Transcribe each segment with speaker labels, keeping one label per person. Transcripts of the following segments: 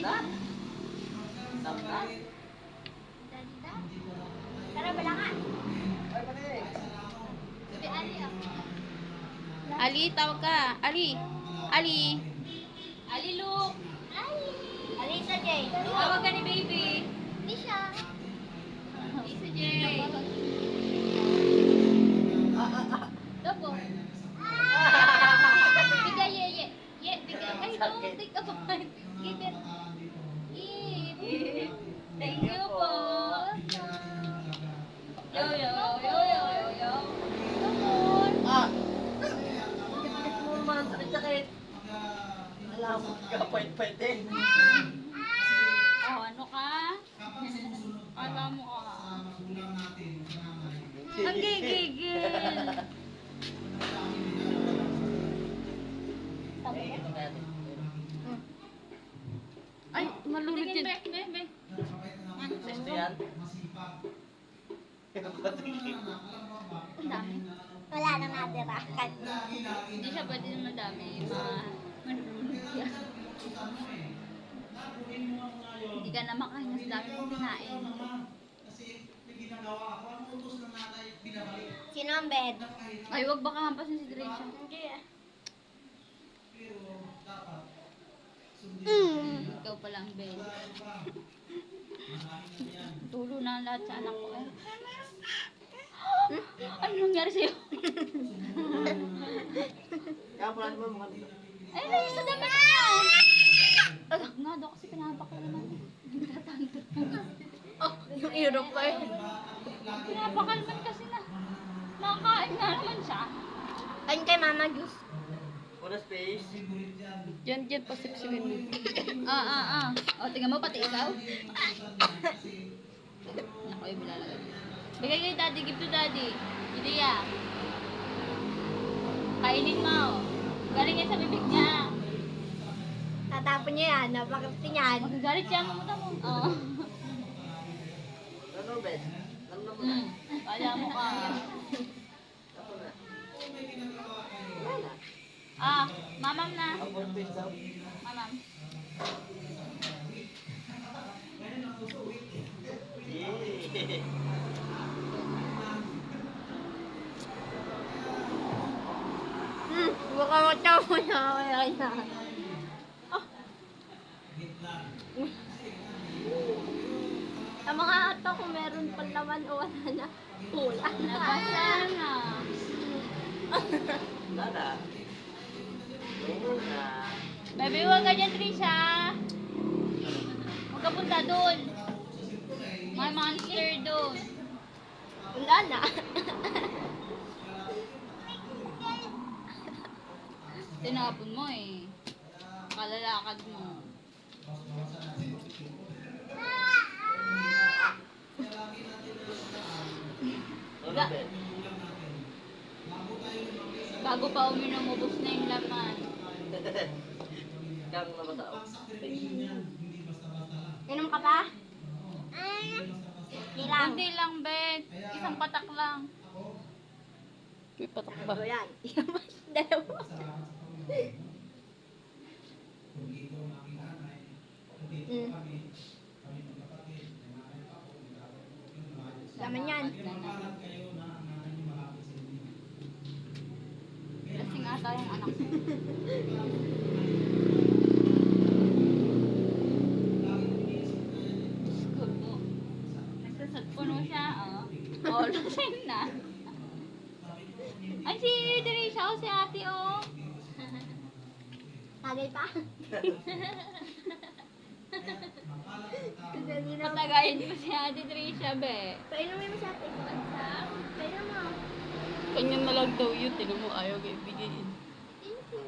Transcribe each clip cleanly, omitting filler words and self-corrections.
Speaker 1: Na? Sampai?
Speaker 2: Tara, balangan.
Speaker 1: Ay, pati.
Speaker 2: Sabi Ali ah.
Speaker 3: Ali, tawag ka. Ali. Ali.
Speaker 2: Ali Luke. Ali. Alisa J.
Speaker 3: Tawag ka ni baby.
Speaker 2: Hindi siya.
Speaker 3: Isa J.
Speaker 2: Dobo. Bigay ye ye. Ye, bigay. Ay, don't take a bite. Give it. Eat. Thank you po.
Speaker 3: Yo, yo, yo, yo, yo, yo.
Speaker 2: Tumon.
Speaker 1: Ah! Sakit mo naman, sakit-sakit. Alam mo ka, pwede.
Speaker 3: Oh, ano ka? Alam mo ka. Ang gigigil. Ay, malulot
Speaker 2: Tingin,
Speaker 3: yun.
Speaker 2: Be, be, be.
Speaker 1: Testo yan.
Speaker 2: Ang dami. Wala na natira.
Speaker 3: Hindi siya pwede na madami. Malulot siya. Hindi ka na makain. Mas dami mong kinain.
Speaker 2: Sino ang bed?
Speaker 3: Ay, wag baka hampasin si Gracia.
Speaker 2: Hindi ah.
Speaker 3: Ikaw pa lang, Ben. Tulo na ang lahat sa anak ko eh. Ano nangyari sa'yo?
Speaker 1: Kaya pala naman mga
Speaker 3: Ay, nais sa damit niya! Nga daw kasi pinapakala naman.
Speaker 2: Yung Europe pa eh.
Speaker 3: Pinapakalman kasi na. Makakain nga naman siya.
Speaker 2: Kain kay Mama Juice.
Speaker 1: Una space.
Speaker 3: Diyan pasipsipin mo. O, tingnan mo pati ikaw. Naku, yung bilalagay. Bigay kay daddy, give to daddy. Hindi ya. Kainin mo. Galing yan sa bibig niya.
Speaker 2: Tatapon niya yan. Napakapti niyan.
Speaker 3: Magagalit siya, mamuta mo. Oo.
Speaker 1: Ano, Ben? Ano naman?
Speaker 3: Kaya mo ka.
Speaker 1: Ako na.
Speaker 3: Mamam na.
Speaker 1: Ako space daw.
Speaker 3: Mamam.
Speaker 1: Yee.
Speaker 2: Baka matawa na kaya na. Ang mga ato kung meron pang laman o wala na. Wala na.
Speaker 3: Nabasa na.
Speaker 1: Nada. Una.
Speaker 3: Baby, huwag ka dyan, Trisha. Huwag ka punta doon. May monster doon.
Speaker 2: Wala na.
Speaker 3: Tinapon mo eh. Kalalakad mo.
Speaker 1: Ano, Ben?
Speaker 3: Bago pa uminom, ubos na yung laman.
Speaker 1: Kang nabasa ako.
Speaker 2: Inom ka pa? Ilang?
Speaker 3: Hindi lang, Bet. Isang patak lang. May patak ba?
Speaker 2: Bago yan. Dalawa. Laman yan.
Speaker 3: Lasing ata yung anak ko. School po. Puno siya, oh. Oh, lasing na. Ay, si Derisha, oh, si ate, oh.
Speaker 2: Tagay pa.
Speaker 3: Patagayin mo si ate Derisha, be.
Speaker 2: Painumin mo sa atin. Painom mo.
Speaker 3: Kanya na lang daw yun, tinan mo, ayaw ka ibigay.
Speaker 2: Thank you.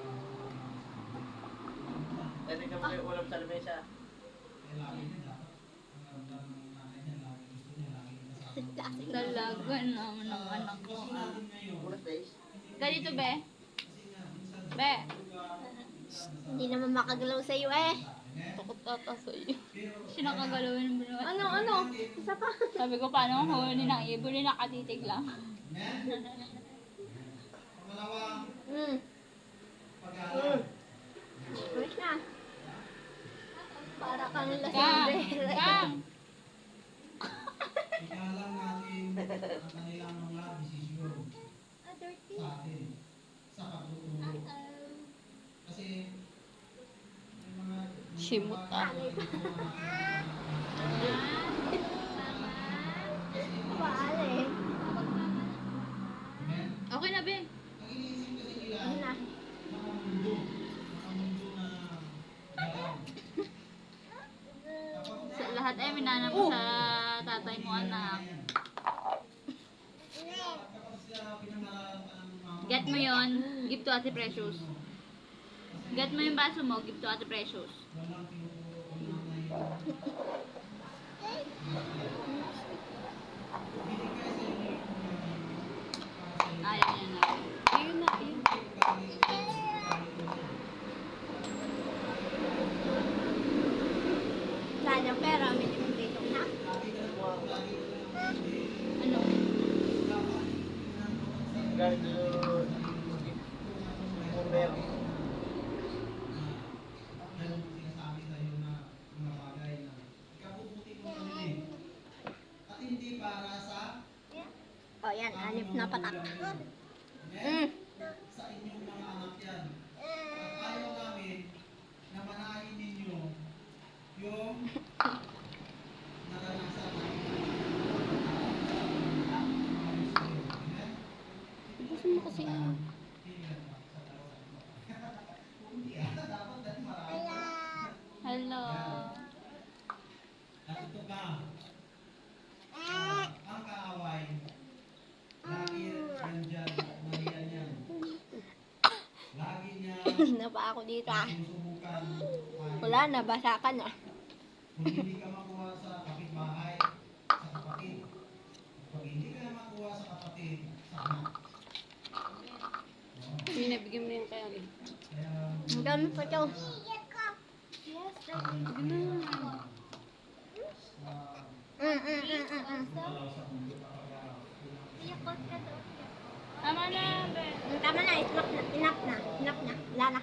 Speaker 1: Pwede ka may ulam sa lamesa.
Speaker 3: Talaga naman ang anak ko.
Speaker 1: Una space.
Speaker 3: Ganito, be. Be.
Speaker 2: Hindi naman makagalaw sa iyo eh.
Speaker 3: Takot ata sa iyo. Sinakagalawin mo naman.
Speaker 2: Ano? Isa pa.
Speaker 3: Sabi ko, paano ang huli ng ibon? Nakatitig lang.
Speaker 2: Ayos na. Para Pang
Speaker 3: Kang!
Speaker 2: lasing.
Speaker 3: Kang!
Speaker 4: Ikalang natin ang kanilang mga desisyon
Speaker 2: Ah, dirty.
Speaker 4: sa atin, sa pagtutulog. Kasi may mga
Speaker 1: Simot ah.
Speaker 2: Paala eh.
Speaker 3: Okay na, Ben.
Speaker 4: Ang iniisip kasi nila,
Speaker 2: Ano na?
Speaker 4: mga mundo na galaw.
Speaker 3: Sa lahat ay minana mo sa tatay mo, anak.
Speaker 4: Kapag sila pinangaralan ka ng mga
Speaker 3: Get mo yon, give to Ate Precious. Get mo yung baso mo, give to Ate Precious.
Speaker 4: walang pinupunan na yun. Binigay sa inyo yung para sa inyo.
Speaker 3: Ayaw niya na.
Speaker 1: Ayun na, ayun.
Speaker 2: Wala niyang pera, minimum dito na.
Speaker 3: Ano?
Speaker 4: Meron sinasabi sa'yo na mga bagay na ikabubuti mo sarili. At hindi para sa
Speaker 2: O yan, anip na patak.
Speaker 4: Amen? Sa inyong mga anak yan. At ayaw namin na manahin ninyo yung naranasan namin. Amen?
Speaker 1: Gusto mo kasi ano.
Speaker 4: Dapat dahil marami.
Speaker 3: Hello.
Speaker 4: Natuto ka. Ang kaaway, lagi nandyan, nariyan yan. Lagi niya
Speaker 2: Na pa ako dito ah.
Speaker 4: sinusubukan tayo.
Speaker 2: Wala na, basa ka na.
Speaker 4: Kung hindi ka makuha sa kapitbahay, sa kapatid. Pag hindi ka makuha sa kapatid, sa anak. No?
Speaker 1: Hindi nabigyan mo na yung kaya.
Speaker 4: Kaya,
Speaker 2: Ang dami pa ito.
Speaker 4: dalaw sa mundo kapag
Speaker 3: Tama na, Ben.
Speaker 2: Tama na, inap na. Wala na.